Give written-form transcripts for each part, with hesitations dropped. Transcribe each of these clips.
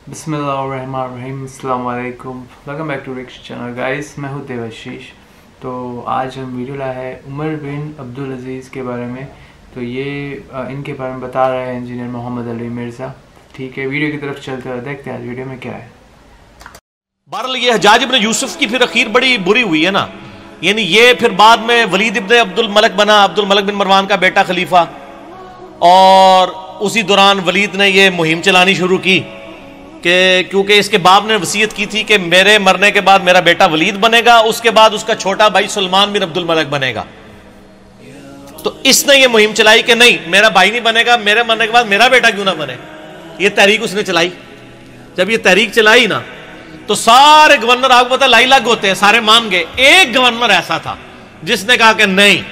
बिस्मिल्लाहिर्रहमानिर्रहीम, अस्सलाम वालेकुम, वेलकम बैक टू रिक्स चैनल गाइस। मैं हूँ देवाशीष। तो आज हम वीडियो लाए हैं उमर बिन अब्दुल अजीज़ के बारे में। तो ये इनके बारे में बता रहे हैं इंजीनियर मोहम्मद अली मिर्ज़ा। ठीक है, वीडियो की तरफ चलते हैं, देखते हैं आज वीडियो में क्या है। बहरहाल ये हज्जाज इब्न यूसुफ की फिर अखीर बड़ी बुरी हुई है ना, यानी ये फिर बाद में वलीद इब्न अब्दुल मलक बना, अब्दुल मलक बिन मरवान का बेटा खलीफा। और उसी दौरान वलीद ने ये मुहिम चलानी शुरू की कि क्योंकि इसके बाप ने वसीयत की थी कि मेरे मरने के बाद मेरा बेटा वलीद बनेगा, उसके बाद उसका छोटा भाई सुलेमान बिन अब्दुल मलक बनेगा। तो इसने ये मुहिम चलाई कि नहीं, मेरा भाई नहीं बनेगा, मेरे मरने के बाद मेरा बेटा क्यों ना बने। ये तहरीक उसने चलाई। जब ये तहरीक चलाई ना तो सारे गवर्नर, आपको पता लाई लाग होते हैं, सारे मान गए। एक गवर्नर ऐसा था जिसने कहा कि नहीं,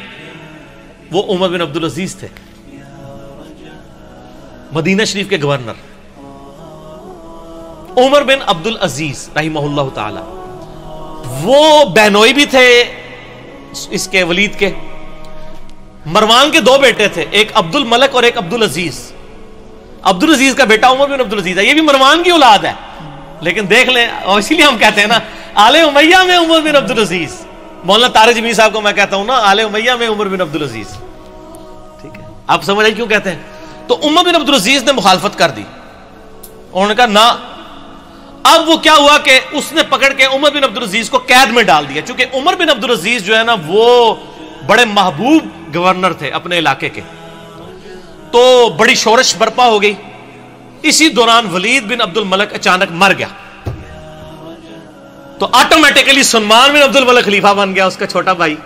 वो उमर बिन अब्दुल अजीज थे, मदीना शरीफ के गवर्नर उमर बिन अब्दुल अजीज रहिमहुल्लाह ताला। वो बहनोई भी थे इसके वलीद के। मरवान के दो बेटे थे, एक अब्दुल मलक और एक अब्दुल अजीज। अब्दुल अजीज का बेटा उमर बिन अब्दुल अजीज है, ये भी मरवान की औलाद है। लेकिन देख लें, और इसीलिए हम कहते हैं ना आले उमैया में उमर बिन अब्दुल अजीज। मौलाना तारिक जमीर साहब को मैं कहता हूं ना आले उमैया में उमर बिन अब्दुल अजीज। ठीक है, आप समझ आए क्यों कहते हैं। तो उमर बिन अब्दुल अजीज ने मुखालफत कर दी। उन्होंने कहा ना। अब वो क्या हुआ कि उसने पकड़ के उमर बिन अब्दुल अजीज को कैद में डाल दिया, क्योंकि उमर बिन अब्दुल अजीज जो है ना वो बड़े महबूब गवर्नर थे अपने इलाके के। तो बड़ी शोरश बर्पा हो गई। इसी दौरान वलीद बिन अब्दुल मलक अचानक मर गया, तो ऑटोमेटिकली सुलेमान बिन अब्दुल मलक खलीफा बन गया, उसका छोटा भाई।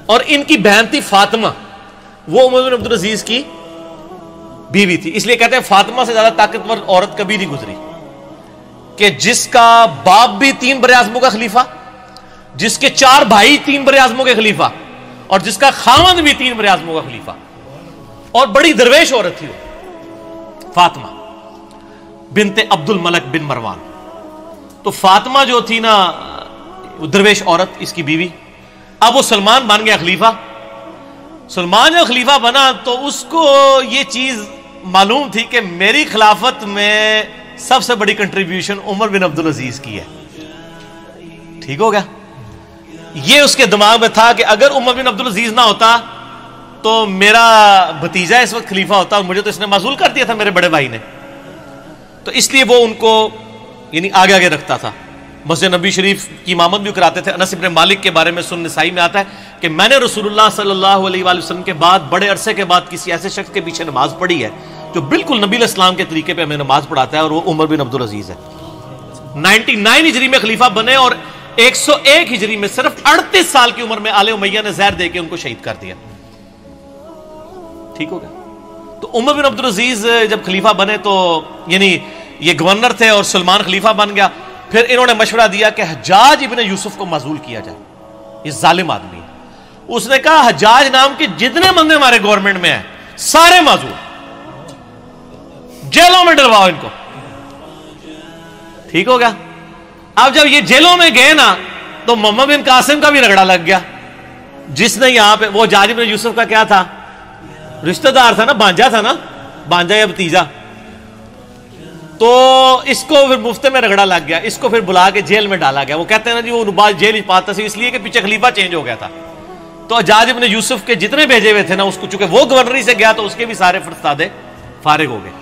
और इनकी बहन थी फातिमा, वो उमर बिन अब्दुल अजीज की बीवी थी। इसलिए कहते हैं फातिमा से ज्यादा ताकतवर औरत कभी नहीं गुजरी, कि जिसका बाप भी 3 बरे-ए-आज़मों का खलीफा, जिसके 4 भाई 3 बरे-ए-आज़मों के खलीफा, और जिसका खामद भी 3 बरे-ए-आज़मों का खलीफा। और बड़ी दरवेश औरत थी वो फातिमा बिनते अब्दुल मलक बिन मरवान। तो फातिमा जो थी ना वो दरवेश औरत, इसकी बीवी। अब वो सुलेमान बन गया खलीफा। सुलेमान जब खलीफा बना तो उसको ये चीज मालूम थी कि मेरी खिलाफत में सबसे बड़ी कंट्रीब्यूशन उमर बिन अब्दुल अजीज की है। ठीक हो गया। ये उसके दिमाग में था कि अगर उमर बिन अब्दुल अजीज ना होता तो मेरा भतीजा इस वक्त खलीफा होता, और मुझे तो इसने मासूल कर दिया था मेरे बड़े भाई ने। तो इसलिए वो उनको यानी आगे आगे रखता था। मस्जिद नबी शरीफ की इमामत भी कराते थे। अनस इब्न मालिक के बारे में सुन्नत नसाई में आता है कि मैंने रसूलुल्लाह सल्लल्लाहु अलैहि वसल्लम के बाद बड़े अरसे के बाद किसी ऐसे शख्स के पीछे नमाज पढ़ी है जो बिल्कुल नबी इस्लाम के तरीके पे हमें नमाज पढ़ाता है, और वो उमर बिन अब्दुल अजीज है। 99 हिजरी में खलीफा बने, और 101 हिजरी में सिर्फ 38 साल की उम्र में आले उमैया ने जहर देके उनको शहीद कर दिया। ठीक हो गया। तो उमर बिन अब्दुल अजीज जब खलीफा बने तो यानी ये गवर्नर थे और सुलेमान खलीफा बन गया। फिर इन्होंने मशवरा दिया कि हज्जाज इब्न यूसुफ को माजूल किया जाए, ये जालिम आदमी है। उसने कहा हज्जाज नाम के जितने बंदे हमारे गवर्नमेंट में हैं सारे माजूल, जेलों में डलवाओ इनको। ठीक हो गया। अब जब ये जेलों में गए ना तो मोहम्मद बिन कासिम का भी रगड़ा लग गया, जिसने यहां पे, वो हज्जाज इब्न यूसुफ का क्या था, रिश्तेदार था ना, भांजा था ना, भांजा या भतीजा। तो इसको फिर मुफ्ते में रगड़ा लग गया, इसको फिर बुला के जेल में डाला गया। वो कहते हैं ना जी वो नुबाज जेल पाता था इसलिए कि पीछे खलीफा चेंज हो गया था। तो हज्जाज इब्न यूसुफ के जितने भेजे हुए थे ना उसको, चूंकि वो गवर्नरी से गया तो उसके भी सारे फरस्तादे फारिग हो गए।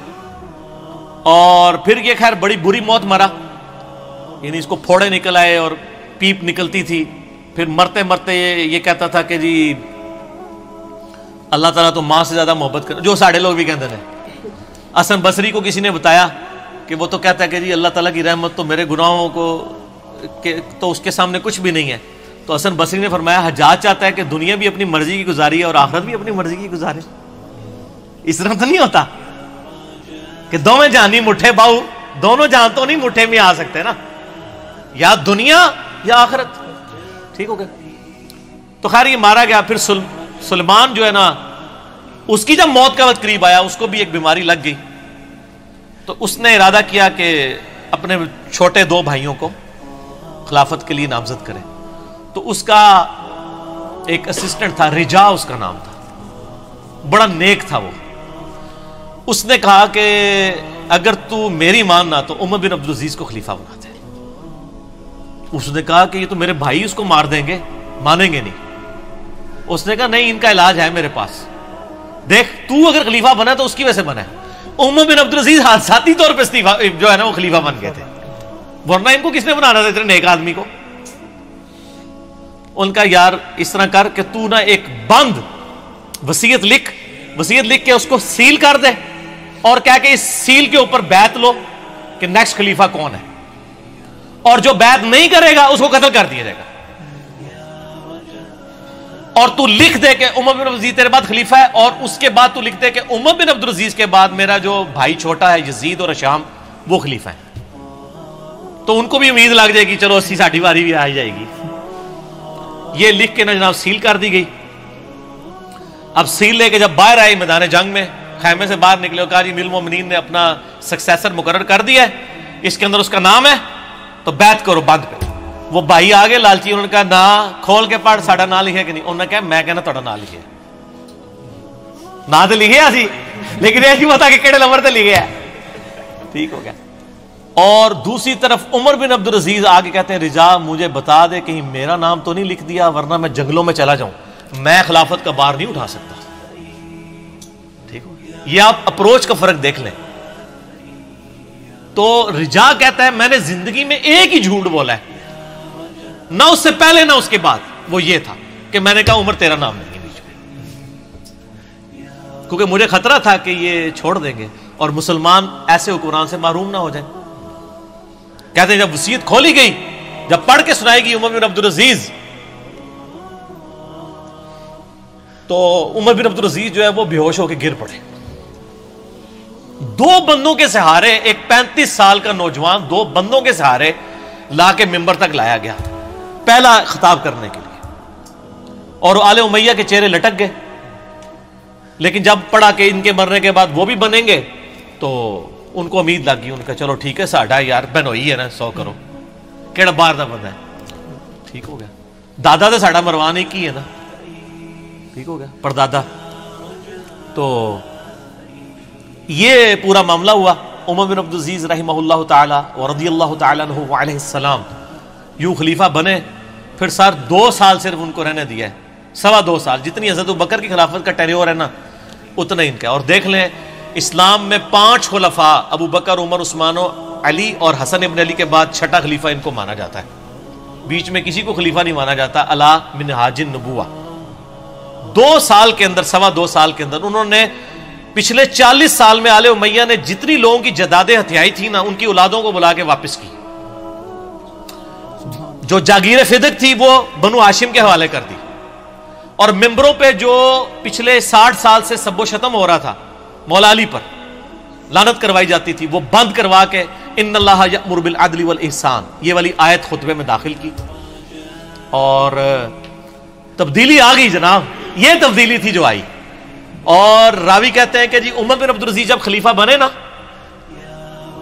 और फिर ये खैर बड़ी बुरी मौत मरा, यानी इसको फोड़े निकल आए और पीप निकलती थी। फिर मरते मरते ये कहता था कि जी अल्लाह ताला तो मां से ज्यादा मोहब्बत कर, जो साढ़े लोग भी कहते थे। हसन बसरी को किसी ने बताया कि वो तो कहता है कि जी अल्लाह ताला की रहमत तो मेरे गुनाहों को तो उसके सामने कुछ भी नहीं है। तो हसन बसरी ने फरमाया हज्जाज चाहता है कि दुनिया भी अपनी मर्जी की गुजारी है और आखिरत भी अपनी मर्जी की गुजारे। इस तरह तो नहीं होता कि दोनों जानी मुठ्ठे बाऊ, दोनों जान तो नहीं मुठ्ठे में आ सकते ना, या दुनिया या आखिरत। ठीक हो गया। तो खैर ये मारा गया। फिर सुलेमान जो है ना, उसकी जब मौत का वक्त करीब आया उसको भी एक बीमारी लग गई। तो उसने इरादा किया कि अपने छोटे 2 भाइयों को खिलाफत के लिए नामजद करे। तो उसका एक असिस्टेंट था, रिजा उसका नाम था, बड़ा नेक था वो। उसने कहा कि अगर तू मेरी मानना तो उमर बिन अब्दुल अजीज को खलीफा बना दे। उसने कहा कि ये तो मेरे भाई उसको मार देंगे, मानेंगे नहीं। उसने कहा नहीं, इनका इलाज है मेरे पास, देख तू अगर खलीफा बना तो उसकी वजह से बना है। उमर बिन अब्दुल अजीज हादसाती तौर पर इस्तीफा जो है ना वो खलीफा बन गए थे, वरना इनको किसने बनाना था इतने नेक आदमी को। उनका यार इस तरह कर कि तू ना एक बंद वसीयत लिख के उसको सील कर दे और कह के इस सील के ऊपर बैत लो कि नेक्स्ट खलीफा कौन है, और जो बैत नहीं करेगा उसको कत्ल कर दिया जाएगा। और तू लिख दे कि उमर बिन अब्दुल अजीज तेरे बाद खलीफा है, और उसके बाद तू लिख दे कि उमर बिन अब्दुल अजीज के बाद मेरा जो भाई छोटा है यजीद और शाम वो खलीफा है। तो उनको भी उम्मीद लग जाएगी चलो 80-60 बारी भी आ जाएगी। ये लिख के ना जनाब सील कर दी गई। अब सील लेके जब बाहर आए मैदान जंग में, खैमे से बाहर निकले, कहा जी अमीरुल मोमिनीन ने अपना सक्सेसर मुकर्रर कर दिया है, इसके अंदर उसका नाम है, तो बैत करो बंद पे। वो भाई आगे लालची, उन्होंने कहा ना खोल के पढ़ साडा ना लिखे कि नहीं। उन्होंने कहा मैं कहना थोड़ा ना लिखे, ना तो लिखे सी लेकिन ये पता कि केड़े नंबर से लिखे है। ठीक हो गया। और दूसरी तरफ उमर बिन अब्दुल अजीज आगे कहते हैं रिजा मुझे बता दे कहीं मेरा नाम तो नहीं लिख दिया, वरना मैं जंगलों में चला जाऊं, मैं खिलाफत का बार नहीं उठा सकता। ठीक हो, ये आप अप्रोच का फर्क देख लें। तो रिजा कहता है मैंने जिंदगी में एक ही झूठ बोला है, ना उससे पहले ना उसके बाद, वो ये था कि मैंने कहा उमर तेरा नाम नहीं है बीच में, क्योंकि मुझे खतरा था कि ये छोड़ देंगे और मुसलमान ऐसे हुक्मरान से महरूम ना हो जाए। कहते हैं जब वसीयत खोली गई, जब पढ़ के सुनाएगी उमर बिन अब्दुल अजीज, तो उमर बिन अब्दुल अजीज जो है वो बेहोश होकर गिर पड़े। दो बंदों के सहारे, एक 35 साल का नौजवान 2 बंदों के सहारे लाके मिंबर तक लाया गया पहला खिताब करने के लिए, और आले उमैया के चेहरे लटक गए। लेकिन जब पढ़ा कि इनके मरने के बाद वो भी बनेंगे, तो उनको उम्मीद लग गई। उनका चलो ठीक है साडा यार बनोई है ना 100 करो, केड़ा बाहर का बंदा है, ठीक हो गया। दादा तो साडा मरवान एक ही है ना, ठीक हो गया, परदादा। तो ये पूरा मामला हुआ। उमर बिन अब्दुल अजीज रहमहुल्लाह ताला व रदियल्लाहु ताला अन्हु व अलैहि सलाम यूं खलीफा बने। फिर सर 2 साल सिर्फ उनको रहने दिया है, 2.25 साल, जितनी हज़रत अबू बकर की खिलाफत का टेन्योर है ना उतना ही इनका। और देख लें इस्लाम में 5 खुलफा अबू बकर, उमर, उस्मान, अली और हसन इब्न अली के बाद छठा खलीफा इनको माना जाता है। बीच में किसी को खलीफा नहीं माना जाता। अला मिन हाजिन नबुवा 2 साल के अंदर, 2.25 साल के अंदर उन्होंने पिछले 40 साल में आले उमैया ने जितनी लोगों की जदादें हथियाई थी ना, उनकी औलादों को बुला के वापस की। जो जागीर फिदक थी वो बनु हाशिम के हवाले कर दी, और मिंबरों पे जो पिछले 60 साल से सब्बो शतम हो रहा था मौला अली पर, लानत करवाई जाती थी, वो बंद करवा के इन्नल्लाह यअमुरु बिल अदली वल इहसान ये वाली आयत खुतबे में दाखिल की। और तब्दीली आ गई जनाब, ये तब्दीली थी जो आई। और रावी कहते हैं कि जी उमर बिन अब्दुल अजीज जब खलीफा बने ना,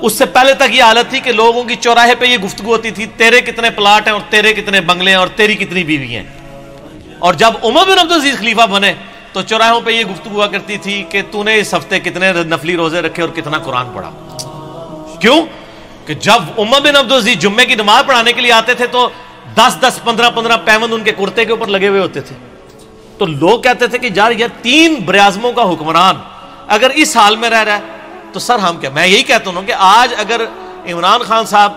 उससे पहले तक ये हालत थी कि लोगों की चौराहे पे ये गुफ्तगू होती थी, तेरे कितने प्लाट हैं और तेरे कितने बंगले हैं और तेरी कितनी बीवी हैं। और जब उमर बिन अब्दुल अजीज खलीफा बने तो चौराहों पे ये गुफ्तगू हुआ करती थी कि तूने इस हफ्ते कितने नफली रोजे रखे और कितना कुरान पढ़ा। क्यों कि जब उमर बिन अब्दुल अजीज जुम्मे की नमाज पढ़ाने के लिए आते थे तो 10-10, 15-15 पैबंद उनके कुर्ते के ऊपर लगे हुए होते थे। तो लोग कहते थे कि यार 3 बराज़मों का हुक्मरान अगर इस हाल में रह रहा है तो सर हम क्या। मैं यही कहता हूं कि आज अगर इमरान खान साहब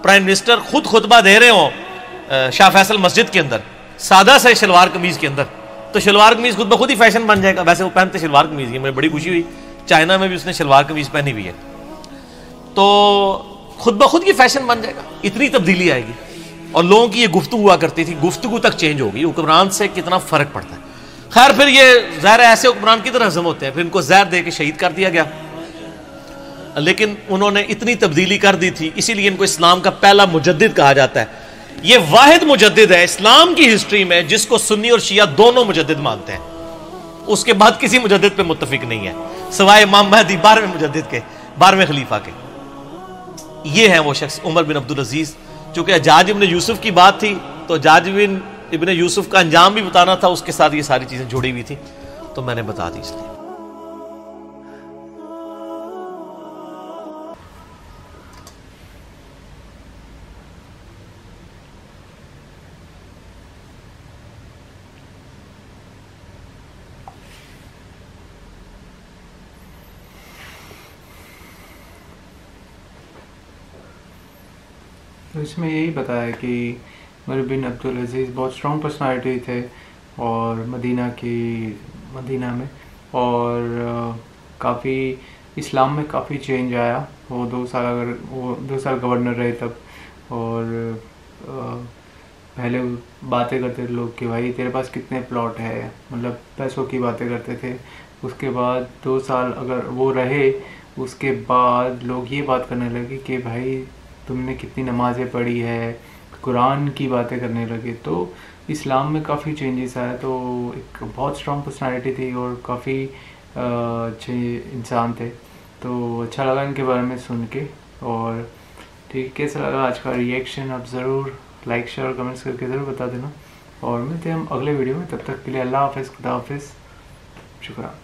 प्राइम मिनिस्टर खुद खुतबा दे रहे हो शाह फैसल मस्जिद के अंदर सादा से शलवार कमीज के अंदर, तो शलवार कमीज खुद ब खुद ही फैशन बन जाएगा। वैसे वो पहनते शलवार कमीज ही, मुझे बड़ी खुशी हुई चाइना में भी उसने शलवार कमीज पहनी हुई है, तो खुद ब खुद की फैशन बन जाएगा। इतनी तब्दीली आएगी। और लोगों की ये गुफ्तगू हुआ करती थी, गुफ्तगू तक चेंज होगी। हुक्मरान से कितना फर्क पड़ता है। खैर फिर ये ज़ाहिर ऐसे हुक्मरान की तरह हजम होते हैं, फिर इनको जहर दे के शहीद कर दिया गया। लेकिन उन्होंने इतनी तब्दीली कर दी थी, इसीलिए इनको इस्लाम का पहला मुजद्दिद कहा जाता है। ये वाहिद मुजद्दिद है इस्लाम की हिस्ट्री में जिसको सुन्नी और शिया दोनों मुजद्दिद मानते हैं। उसके बाद किसी मुजद्दिद पे मुत्तफिक नहीं है सिवाय इमाम महदी 12वें मुजद्दिद के, 12वें खलीफा के। ये है वो शख्स उमर बिन अब्दुल अजीज। चूंकि हज्जाज इब्न यूसुफ की बात थी तो हज्जाज इब्न यूसुफ का अंजाम भी बताना था, उसके साथ ये सारी चीजें जुड़ी हुई थी, तो मैंने बता दी इसलिए। तो इसमें यही बताया कि उमर बिन अब्दुल अजीज़ बहुत स्ट्रॉन्ग पर्सनालिटी थे और मदीना में, और काफ़ी इस्लाम में काफ़ी चेंज आया। वो 2 साल गवर्नर रहे तब, और पहले बातें करते थे लोग कि भाई तेरे पास कितने प्लॉट है, मतलब पैसों की बातें करते थे। उसके बाद 2 साल अगर वो रहे, उसके बाद लोग ये बात करने लगे कि भाई तुमने कितनी नमाज़ें पढ़ी है, कुरान की बातें करने लगे। तो इस्लाम में काफ़ी चेंजेस आया। तो एक बहुत स्ट्रॉन्ग पर्सनालिटी थी और काफ़ी अच्छे इंसान थे। तो अच्छा लगा इनके बारे में सुन के। और ठीक, कैसा लगा आज का रिएक्शन आप ज़रूर लाइक शेयर और कमेंट्स करके ज़रूर बता देना। और मिलते हैं हम अगले वीडियो में, तब तक के लिए अल्लाह हाफ़िज़, खुदा हाफ़िज़, शुक्रिया।